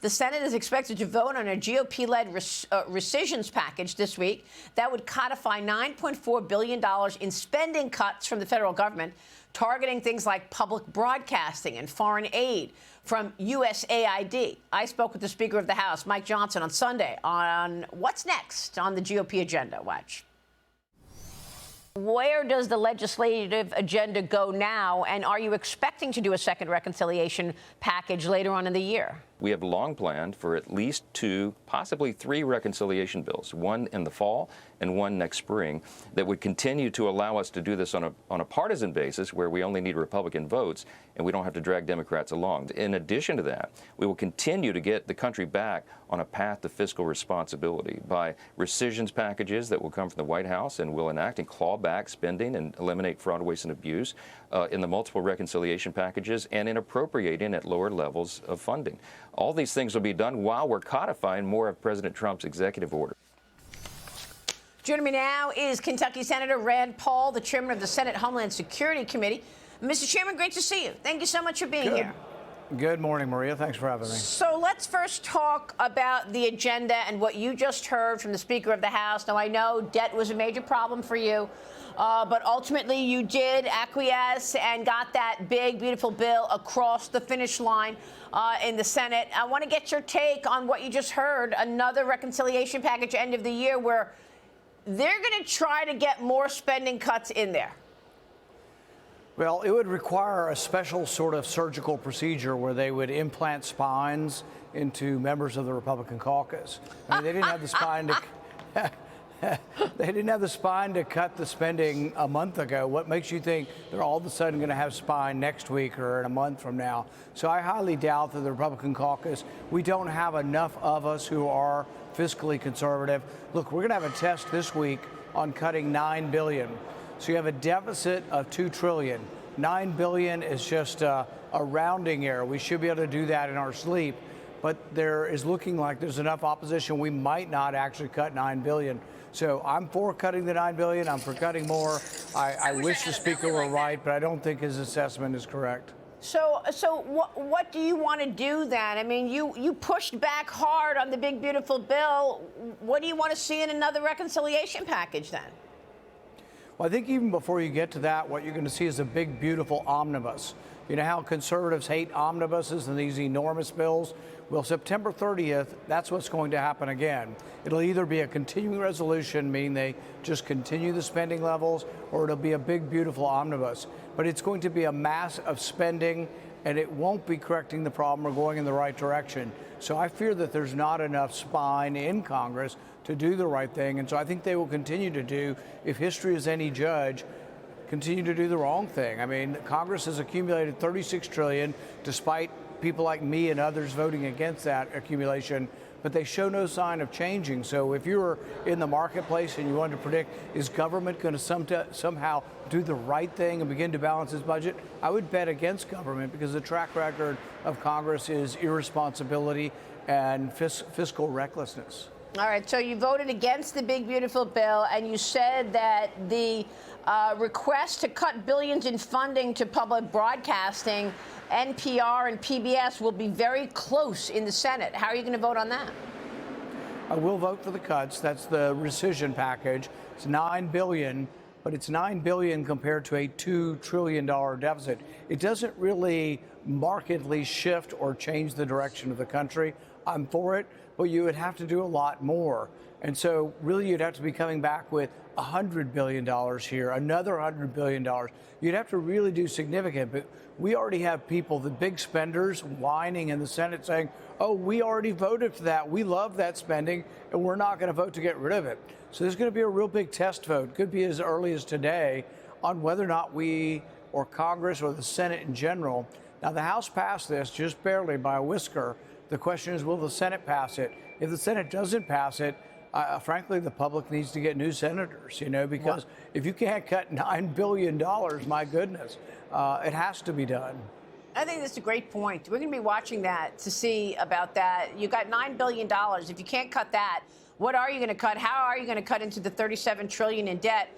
The Senate is expected to vote on a GOP-led rescissions package this week that would codify $9.4 billion in spending cuts from the federal government, targeting things like public broadcasting and foreign aid from USAID. I spoke with the Speaker of the House, Mike Johnson, on Sunday on what's next on the GOP agenda. Watch. Where does the legislative agenda go now, and are you expecting to do a second reconciliation package later on in the year? We have long planned for at least 2, possibly 3 reconciliation bills, one in the fall and one next spring, that would continue to allow us to do this on a partisan basis where we only need Republican votes and we don't have to drag Democrats along. In addition to that, we will continue to get the country back on a path to fiscal responsibility by rescissions packages that will come from the White House and will enact and claw back spending and eliminate fraud, waste, and abuse in the multiple reconciliation packages and in appropriating at lower levels of funding. All these things will be done while we're codifying more of President Trump's executive order. Joining me now is Kentucky Senator Rand Paul, the chairman of the Senate Homeland Security Committee. Mr. Chairman, great to see you. Thank you so much for being here. Good morning, Maria. Thanks for having me. So let's first talk about the agenda and what you just heard from the Speaker of the House. Now, I know debt was a major problem for you, but ultimately you did acquiesce and got that big, beautiful bill across the finish line in the Senate. I want to get your take on what you just heard, another reconciliation package end of the year where they're going to try to get more spending cuts in there. Well, it would require a special sort of surgical procedure where they would implant spines into members of the Republican caucus. I mean, they didn't have the spine to they didn't have the spine to cut the spending a month ago. What makes you think they're all of a sudden going to have spine next week or in a month from now? So I highly doubt that the Republican caucus, we don't have enough of us who are fiscally conservative. Look, we're going to have a test this week on cutting $9 billion. So you have a deficit of $2 trillion. $9 billion is just a rounding error. We should be able to do that in our sleep. But there is looking like there's enough opposition. We might not actually cut $9 billion. So I'm for cutting the $9 billion. I'm for cutting more. I wish the Speaker were right, but I don't think his assessment is correct. So what do you want to do then? I mean, you pushed back hard on the big, beautiful bill. What do you want to see in another reconciliation package then? Well, I think even before you get to that, what you're going to see is a big, beautiful omnibus. You know how conservatives hate omnibuses and these enormous bills? Well, September 30th, that's what's going to happen again. It'll either be a continuing resolution, meaning they just continue the spending levels, or it'll be a big, beautiful omnibus. But it's going to be a mass of spending, and it won't be correcting the problem or going in the right direction. So I fear that there's not enough spine in Congress to do the right thing. And so I think they will continue to do, if history is any judge, continue to do the wrong thing. I mean, Congress has accumulated $36 trillion, despite people like me and others voting against that accumulation, but they show no sign of changing. So if you were in the marketplace and you wanted to predict, is government going to somehow do the right thing and begin to balance its budget, I would bet against government, because the track record of Congress is irresponsibility and fiscal recklessness. All right, so you voted against the big, beautiful bill, and you said that the request to cut billions in funding to public broadcasting, NPR and PBS, will be very close in the Senate. How are you going to vote on that? I will vote for the cuts. That's the rescission package. It's $9 billion, but it's $9 billion compared to a $2 trillion deficit. It doesn't really markedly shift or change the direction of the country. I'm for it, but you would have to do a lot more. And so really you'd have to be coming back with $100 billion here, another $100 billion. You'd have to really do significant, but we already have people, the big spenders, whining in the Senate saying, oh, we already voted for that. We love that spending, and we're not going to vote to get rid of it. So there's going to be a real big test vote, could be as early as today, on whether or not we, or Congress, or the Senate in general. Now, the House passed this just barely by a whisker. The question is, will the Senate pass it? If the Senate doesn't pass it, frankly, the public needs to get new senators, you know, because if you can't cut $9 billion, my goodness, it has to be done. I think that's a great point. We're going to be watching that to see about that. You got $9 billion. If you can't cut that, what are you going to cut? How are you going to cut into the $37 trillion in debt?